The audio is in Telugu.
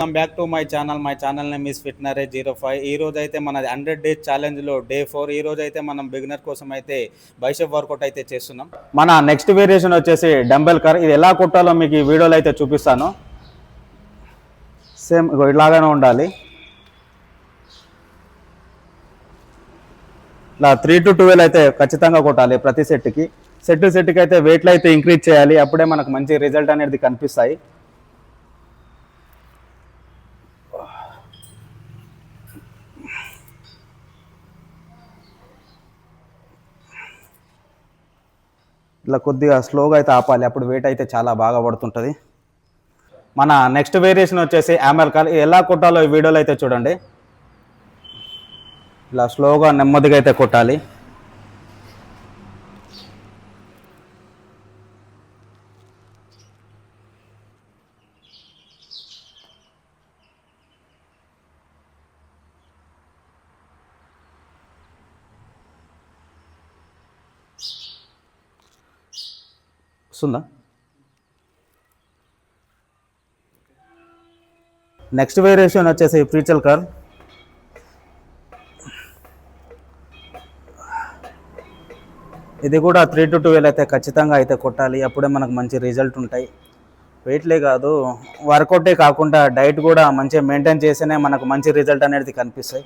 Welcome back to my channel name is ఫిట్నరే05. ఈ రోజు అయితే మన 100 డేస్ ఛాలెంజ్లో డే 4. ఈ రోజు అయితే మనం బిగినర్ కోసం అయితే బైసెప్ వర్కౌట్ అయితే చేస్తున్నాం. మన నెక్స్ట్ వేరియేషన్ వచ్చేసి డంబెల్ కర్. ఇది ఎలా కొట్టాలో మీకు ఈ వీడియోలో అయితే చూపిస్తాను. సేమ్ ఇలాగానే ఉండాలి. ఇలా 3 to 12 అయితే ఖచ్చితంగా కొట్టాలి ప్రతి సెట్కి. సెట్కి అయితే వెయిట్లు అయితే ఇంక్రీజ్ చేయాలి. అప్పుడే మనకు మంచి రిజల్ట్ అనేది కనిపిస్తాయి. ఇలా కొద్దిగా స్లోగా అయితే ఆపాలి. అప్పుడు వెయిట్ అయితే చాలా బాగా పడుతుంటుంది. మన నెక్స్ట్ వేరియేషన్ వచ్చేసి యామెల్ కర్ల్. ఎలా కొట్టాలో ఈ వీడియోలో అయితే చూడండి. ఇలా స్లోగా నెమ్మదిగా అయితే కొట్టాలి. వస్తుందా? నెక్స్ట్ వేరియేషన్ వచ్చేసి ప్రీచల్ కర్ల్. ఇది కూడా 3 to 12 అయితే ఖచ్చితంగా అయితే కొట్టాలి. అప్పుడే మనకు మంచి రిజల్ట్ ఉంటాయి. వెయిట్లే కాదు, వర్కౌటే కాకుండా డైట్ కూడా మంచిగా మెయింటైన్ చేస్తేనే మనకు మంచి రిజల్ట్ అనేది కనిపిస్తాయి.